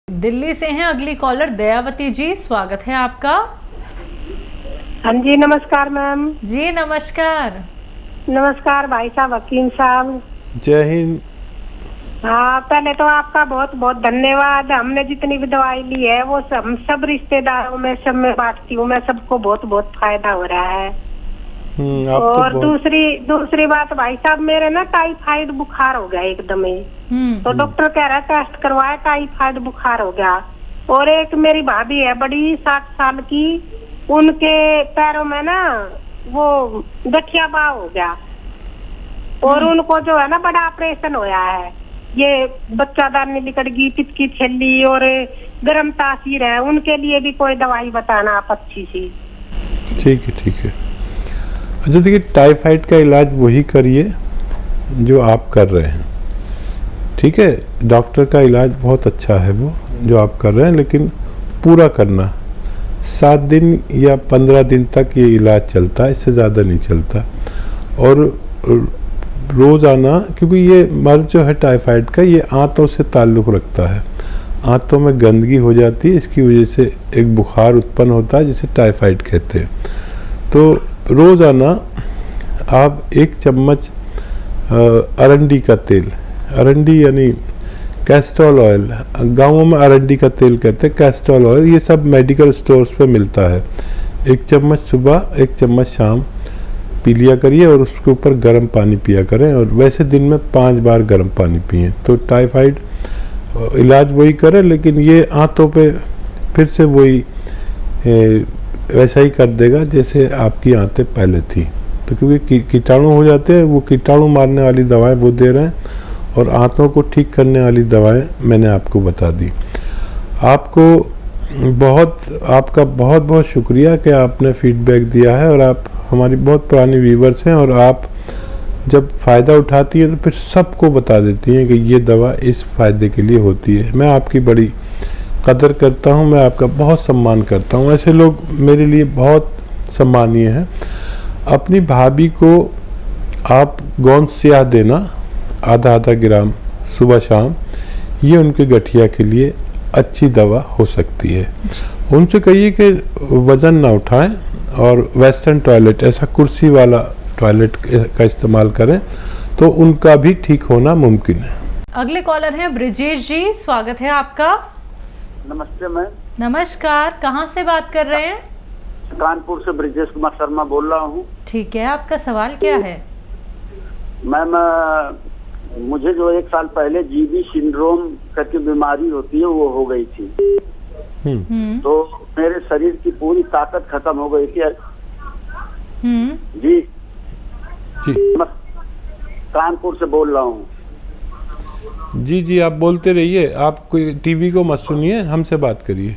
दिल्ली से हैं अगली कॉलर दयावती जी, स्वागत है आपका। हाँ जी, नमस्कार मैम। जी नमस्कार। नमस्कार भाई साहब, हकीम साहब। जय हिंद। हाँ, पहले तो आपका बहुत बहुत धन्यवाद। हमने जितनी भी दवाई ली है वो सब रिश्तेदारों में सब में बांटती हूँ मैं, सबको बहुत बहुत फायदा हो रहा है। और तो दूसरी बात भाई साहब, मेरे ना टाइफाइड बुखार हो गया एकदम ही। तो डॉक्टर कह रहा है टेस्ट करवाया, टाइफाइड बुखार हो गया। और एक मेरी भाभी है बड़ी 60 साल की, उनके पैरों में ना वो गठिया बाव हो गया और उनको जो है ना बड़ा ऑपरेशन होया है। ये बच्चादानी निकल गई, पित्त की थैली और गर्म तासीर है। उनके लिए भी कोई दवाई बताना आप अच्छी सी। ठीक है ठीक है। अच्छा देखिए, टाइफाइड का इलाज वही करिए जो आप कर रहे हैं, ठीक है। डॉक्टर का इलाज बहुत अच्छा है वो जो आप कर रहे हैं, लेकिन पूरा करना 7 दिन या 15 दिन तक ये इलाज चलता है, इससे ज़्यादा नहीं चलता। और रोज़ाना, क्योंकि ये मर्ज जो है टाइफाइड का, ये आंतों से ताल्लुक़ रखता है। आंतों में गंदगी हो जाती है, इसकी वजह से एक बुखार उत्पन्न होता है जिसे टाइफाइड कहते हैं। तो रोज़ाना आप 1 चम्मच अरंडी का तेल, अरंडी यानी कैस्ट्रॉल ऑयल, गाँवों में अरंडी का तेल कहते हैं, कैस्ट्रॉल ऑयल, ये सब मेडिकल स्टोर्स पे मिलता है। 1 चम्मच सुबह, 1 चम्मच शाम पी लिया करिए और उसके ऊपर गर्म पानी पिया करें। और वैसे दिन में 5 बार गर्म पानी पिएं तो टाइफाइड इलाज वही करें, लेकिन ये आंतों पे फिर से वही वैसा ही कर देगा जैसे आपकी आंतें पहले थी। तो क्योंकि कीटाणु हो जाते हैं, वो कीटाणु मारने वाली दवाएं वो दे रहे हैं और आंतों को ठीक करने वाली दवाएं मैंने आपको बता दी। आपका बहुत बहुत शुक्रिया कि आपने फीडबैक दिया है, और आप हमारी बहुत पुरानी व्यूवर्स हैं और आप जब फ़ायदा उठाती हैं तो फिर सबको बता देती हैं कि ये दवा इस फ़ायदे के लिए होती है। मैं आपकी बड़ी कदर करता हूँ, मैं आपका बहुत सम्मान करता हूँ। ऐसे लोग मेरे लिए बहुत सम्मानीय हैं। अपनी भाभी को आप गोंद स्याह देना आधा ग्राम सुबह शाम, ये उनके गठिया के लिए अच्छी दवा हो सकती है। उनसे कहिए कि वज़न ना उठाएं और वेस्टर्न टॉयलेट, ऐसा कुर्सी वाला टॉयलेट का इस्तेमाल करें, तो उनका भी ठीक होना मुमकिन है। अगले कॉलर हैं ब्रिजेश जी, स्वागत है आपका। नमस्ते मैम। नमस्कार, कहाँ से बात कर रहे हैं? कानपुर से ब्रिजेश कुमार शर्मा बोल रहा हूँ। ठीक है, आपका सवाल क्या है? मैम, मुझे जो 1 साल पहले जीबी सिंड्रोम करके बीमारी होती है वो हो गई थी। तो मेरे शरीर की पूरी ताकत खत्म हो गई थी। जी कानपुर से बोल रहा हूँ। जी आप बोलते रहिए, आप कोई टीवी को मत सुनिए, हमसे बात करिए।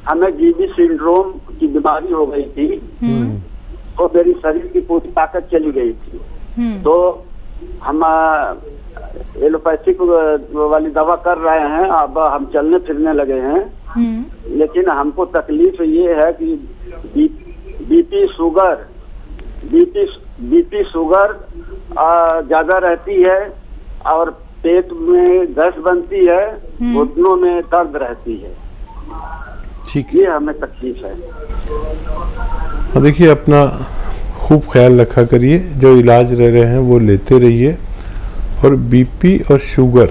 हमें जीबी सिंड्रोम की बीमारी हो गई थी, तो मेरी शरीर की पूरी ताकत चली गई थी। तो हम एलोपैथिक वाली दवा कर रहे हैं, अब हम चलने फिरने लगे हैं। लेकिन हमको तकलीफ ये है कि बीपी शुगर ज्यादा रहती है और पेट में गैस बनती है, घुटनों में दर्द रहती है। ठीक, ये हमें तकलीफ है। देखिए, अपना खूब ख्याल रखा करिए, जो इलाज रह रहे हैं वो लेते रहिए। और बीपी और शुगर,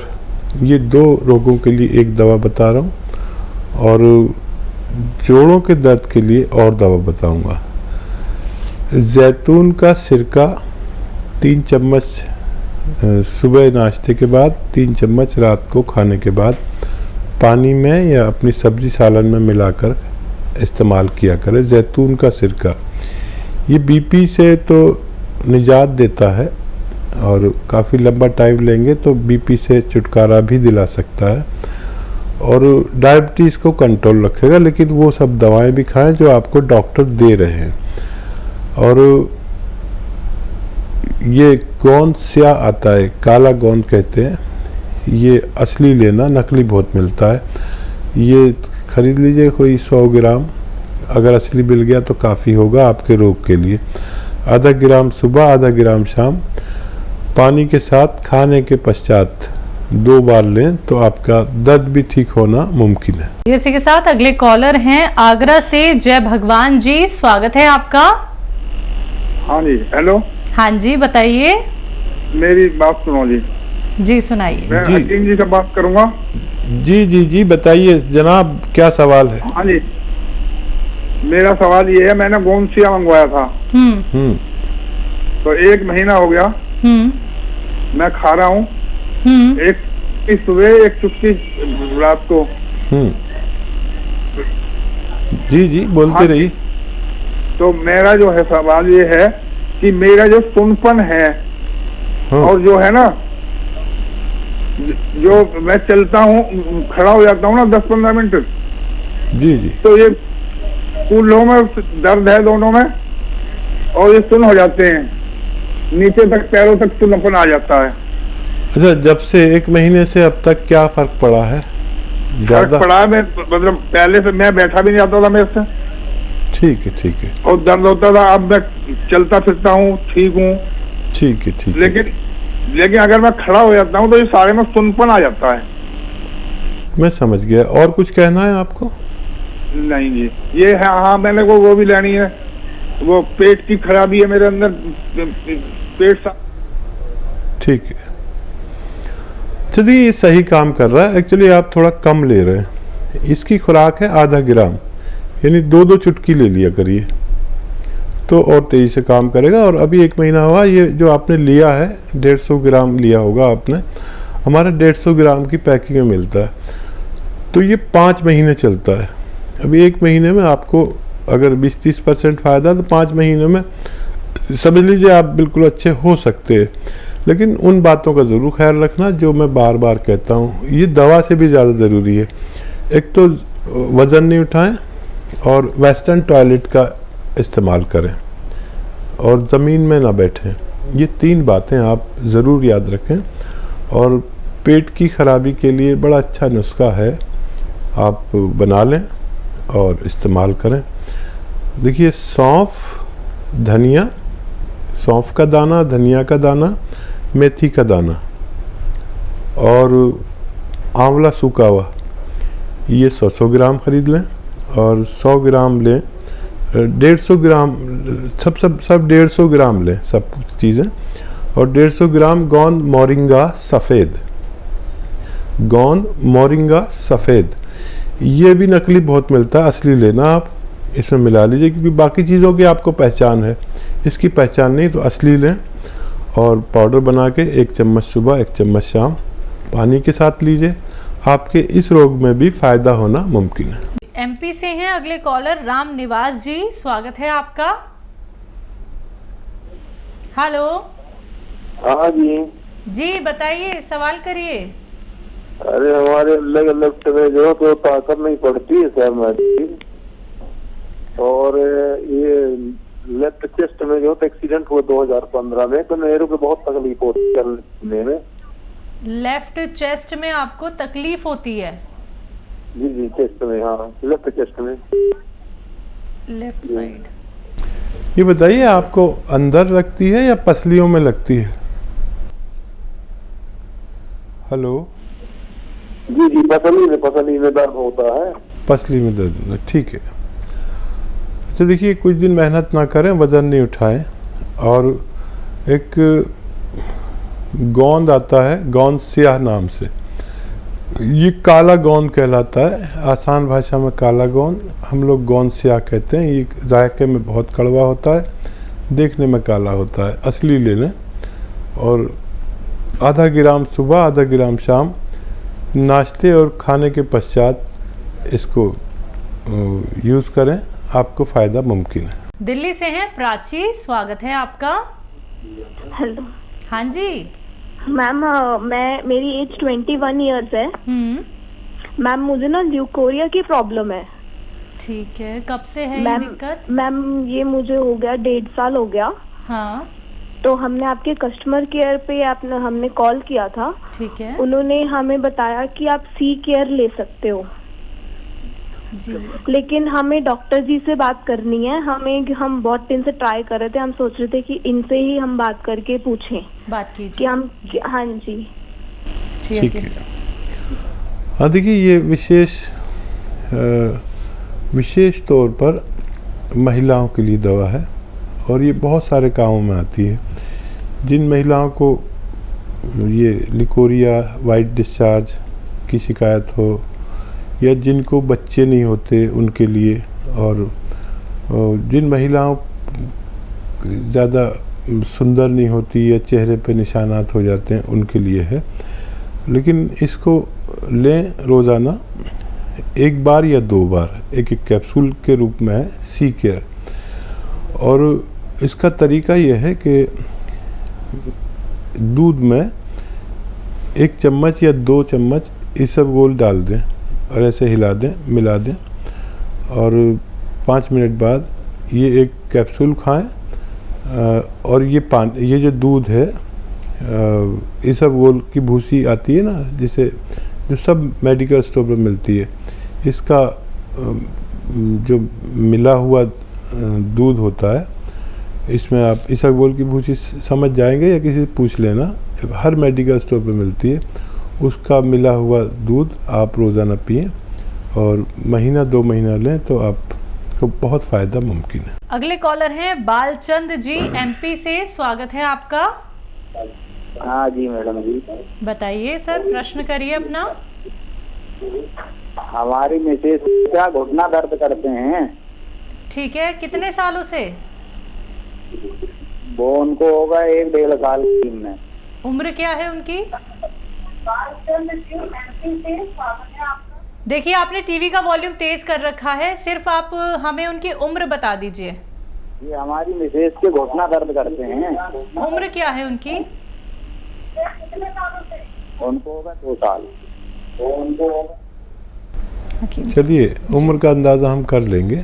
ये 2 रोगों के लिए एक दवा बता रहा हूँ, और जोड़ों के दर्द के लिए और दवा बताऊंगा। जैतून का सिरका 3 चम्मच सुबह नाश्ते के बाद, 3 चम्मच रात को खाने के बाद पानी में या अपनी सब्जी सालन में मिलाकर इस्तेमाल किया करें। जैतून का सिरका ये बीपी से तो निजात देता है, और काफ़ी लंबा टाइम लेंगे तो बीपी से छुटकारा भी दिला सकता है, और डायबिटीज़ को कंट्रोल रखेगा। लेकिन वो सब दवाएं भी खाएं जो आपको डॉक्टर दे रहे हैं। और ये गोंद स्याह आता है, काला गोंद कहते हैं, ये असली लेना, नकली बहुत मिलता है। ये खरीद लीजिए कोई 100 ग्राम, अगर असली मिल गया तो काफ़ी होगा आपके रोग के लिए। आधा ग्राम सुबह, आधा ग्राम शाम, पानी के साथ खाने के पश्चात 2 बार लें तो आपका दर्द भी ठीक होना मुमकिन है। इसी के साथ अगले कॉलर हैं आगरा से जय भगवान जी, स्वागत है आपका। हाँ जी, हेलो। हाँ जी, बताइए। मेरी बात सुनो जी। जी सुनाइए। मैं जी। हकीम जी से बात करूंगा। जी जी जी, बताइए जनाब, क्या सवाल है? हाँ जी, मेरा सवाल ये है, मैंने गोंदसिया मंगवाया था, तो 1 महीना हो गया। मैं खा रहा हूँ, एक चुटकी सुबह, एक चुटकी रात को। जी जी, बोलते हाँ, रहिए। तो मेरा जो है सवाल ये है कि मेरा जो सुनपन है, हाँ। और जो है ना, जो मैं चलता हूँ, खड़ा हो जाता हूँ ना 10-15 मिनट, जी जी, तो ये कूल्हों में दर्द है दोनों में, और ये सुन हो जाते हैं, नीचे तक पैरों तक सुनपन आ जाता है। अच्छा, जब से 1 महीने से अब तक क्या फर्क पड़ा है? फर्क पड़ा है, मतलब पहले से मैं बैठा भी नहीं जाता था मेरे से, ठीक है ठीक है और दर्द होता था। अब मैं चलता फिरता हूँ, ठीक हूँ। ठीक है ठीक है। लेकिन अगर मैं खड़ा हो जाता हूँ तो ये सारे में सुनपन आ जाता है। मैं समझ गया। और कुछ कहना है आपको? नहीं जी, ये है। हाँ, मैंने वो भी लेनी है, वो पेट की खराबी है मेरे अंदर, पेट ठीक है। चलिए, ये सही काम कर रहा है। एक्चुअली आप थोड़ा कम ले रहे हैं। इसकी खुराक है आधा ग्राम, यानी 2-2 चुटकी ले लिया करिए तो और तेजी से काम करेगा। और अभी 1 महीना हुआ, ये जो आपने लिया है 150 ग्राम लिया होगा आपने, हमारा 150 ग्राम की पैकिंग में मिलता है, तो ये 5 महीने चलता है। अभी 1 महीने में आपको अगर 20-30% फ़ायदा, तो 5 महीने में समझ लीजिए आप बिल्कुल अच्छे हो सकते हैं। लेकिन उन बातों का ज़रूर ख्याल रखना जो मैं बार बार कहता हूँ, ये दवा से भी ज़्यादा ज़रूरी है। एक तो वज़न नहीं उठाएं, और वेस्टर्न टॉयलेट का इस्तेमाल करें, और ज़मीन में ना बैठें। ये 3 बातें आप ज़रूर याद रखें। और पेट की खराबी के लिए बड़ा अच्छा नुस्खा है, आप बना लें और इस्तेमाल करें। देखिए, सौंफ, धनिया, सौंफ का दाना, धनिया का दाना, मेथी का दाना और आंवला सूखा हुआ, ये 100 ग्राम खरीद लें। और 100 ग्राम लें, 150 ग्राम, सब 150 ग्राम लें, सब चीज़ें। और 150 ग्राम गोंद मोरिंगा सफ़ेद, गोंद मोरिंगा सफ़ेद, ये भी नकली बहुत मिलता है, असली लेना आप। इसमें मिला लीजिए, क्योंकि बाकी चीज़ों की आपको पहचान है, इसकी पहचान नहीं, तो असली लें। और पाउडर बना के 1 चम्मच सुबह, 1 चम्मच शाम पानी के साथ लीजिए। आपके इस रोग में भी फ़ायदा होना मुमकिन है। एमपी से हैं अगले कॉलर राम निवास जी, स्वागत है आपका। हेलो। हाँ जी। जी बताइए, सवाल करिए। अरे हमारे लेफ्ट में जो तो ताकत नहीं पड़ती है सर मेरी, और ये लेफ्ट चेस्ट में जो एक्सीडेंट हुआ 2015 में, तो मेरे को बहुत तकलीफ होती है चलने में। लेफ्ट चेस्ट में आपको तकलीफ होती है? जी जी, चेस्ट में। हाँ, लेफ्ट चेस्ट में, लेफ्ट साइड। ये बताइए, आपको अंदर लगती है या पसलियों में लगती है? हेलो। जी जी, पसली में दर्द होता है। पसली में दर्द होता है, ठीक है। तो देखिए, कुछ दिन मेहनत ना करें, वज़न नहीं उठाएं, और एक गोंद आता है, गोंद स्याह नाम से, ये काला गोंद कहलाता है, आसान भाषा में काला गोंद, हम लोग गोंद स्याह कहते हैं। ये जायके में बहुत कड़वा होता है, देखने में काला होता है, असली ले लें। और आधा ग्राम सुबह, आधा ग्राम शाम, नाश्ते और खाने के पश्चात इसको यूज़ करें, आपको फ़ायदा मुमकिन है। दिल्ली से हैं प्राची, स्वागत है आपका। हेलो। हाँ जी मैम, मेरी एज 21 इयर्स है। मैम, मुझे ना ल्यूकोरिया की प्रॉब्लम है। ठीक है, कब से है ये दिक्कत? मैम, ये मुझे हो गया 1.5 साल हो गया। हाँ, तो हमने आपके कस्टमर केयर पे हमने कॉल किया था। ठीक है। उन्होंने हमें बताया कि आप सी केयर ले सकते हो जी। लेकिन हमें डॉक्टर जी से बात करनी है। हम बहुत दिन से ट्राई कर रहे थे, हम सोच रहे थे कि इनसे ही हम बात करके पूछें बात कीजिए कि हम। हाँ जी। जी ठीक हकीम है। साहब। हाँ देखिए, ये विशेष तौर पर महिलाओं के लिए दवा है और ये बहुत सारे कामों में आती है। जिन महिलाओं को ये लिकोरिया, वाइट डिस्चार्ज की शिकायत हो, या जिनको बच्चे नहीं होते उनके लिए, और जिन महिलाओं ज़्यादा सुंदर नहीं होती या चेहरे पे निशानात हो जाते हैं, उनके लिए है। लेकिन इसको लें रोज़ाना 1 बार या 2 बार, एक कैप्सूल के रूप में है सी केयर। और इसका तरीका यह है कि दूध में 1 चम्मच या 2 चम्मच इसबगोल डाल दें और ऐसे हिला दें, मिला दें, और 5 मिनट बाद ये एक कैप्सूल खाएं। और ये जो दूध है, इसबगोल की भूसी आती है ना, जिसे जो सब मेडिकल स्टोर पर मिलती है, इसका जो मिला हुआ दूध होता है, इसमें आप इसबगोल की भूसी समझ जाएंगे या किसी से पूछ लेना, हर मेडिकल स्टोर पर मिलती है। उसका मिला हुआ दूध आप रोज़ाना पिएं और महीना 2 महीना लें तो आपको बहुत फ़ायदा मुमकिन है। अगले कॉलर हैं बालचंद जी, एमपी से। स्वागत है आपका। हाँ जी मैडम जी। बताइए सर, प्रश्न करिए अपना। हमारी मिसेज क्या घुटना दर्द करते हैं। ठीक है, कितने सालों से? वो उनको होगा 1-1.5 साल की में। उम्र क्या है उनकी? देखिए, आपने टीवी का वॉल्यूम तेज कर रखा है, सिर्फ आप हमें उनकी उम्र बता दीजिए। ये हमारी मिसेज के घुटना दर्द करते हैं। उम्र क्या है उनकी? उनको होगा 2 साल। चलिए, उम्र का अंदाज़ा हम कर लेंगे।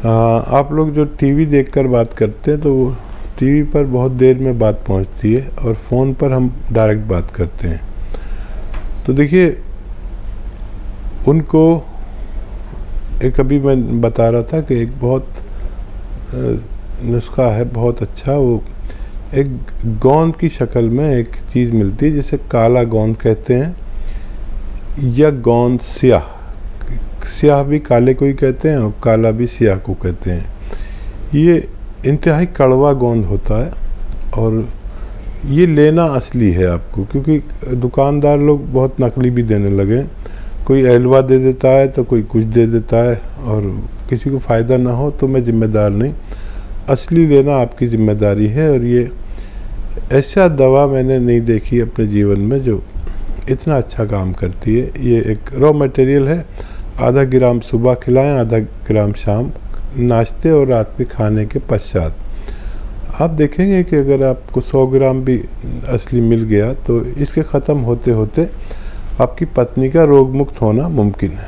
आप लोग जो टीवी देखकर बात करते हैं, तो वो टीवी पर बहुत देर में बात पहुंचती है और फ़ोन पर हम डायरेक्ट बात करते हैं। तो देखिए, उनको एक अभी मैं बता रहा था कि एक बहुत नुस्खा है बहुत अच्छा। वो एक गोंद की शक्ल में एक चीज़ मिलती है जिसे काला गोंद कहते हैं, या गोंद स्याह। स्याह भी काले को ही कहते हैं और काला भी स्याह को कहते हैं। ये इंतहाई कड़वा गोंद होता है और ये लेना असली है आपको, क्योंकि दुकानदार लोग बहुत नकली भी देने लगे। कोई एलवा दे देता है तो कोई कुछ दे देता है, और किसी को फ़ायदा ना हो तो मैं जिम्मेदार नहीं। असली लेना आपकी जिम्मेदारी है। और ये ऐसा दवा मैंने नहीं देखी अपने जीवन में जो इतना अच्छा काम करती है। ये एक रॉ मटेरियल है। आधा ग्राम सुबह खिलाएं, आधा ग्राम शाम, नाश्ते और रात के खाने के पश्चात। आप देखेंगे कि अगर आपको 100 ग्राम भी असली मिल गया तो इसके ख़त्म होते होते आपकी पत्नी का रोग मुक्त होना मुमकिन है।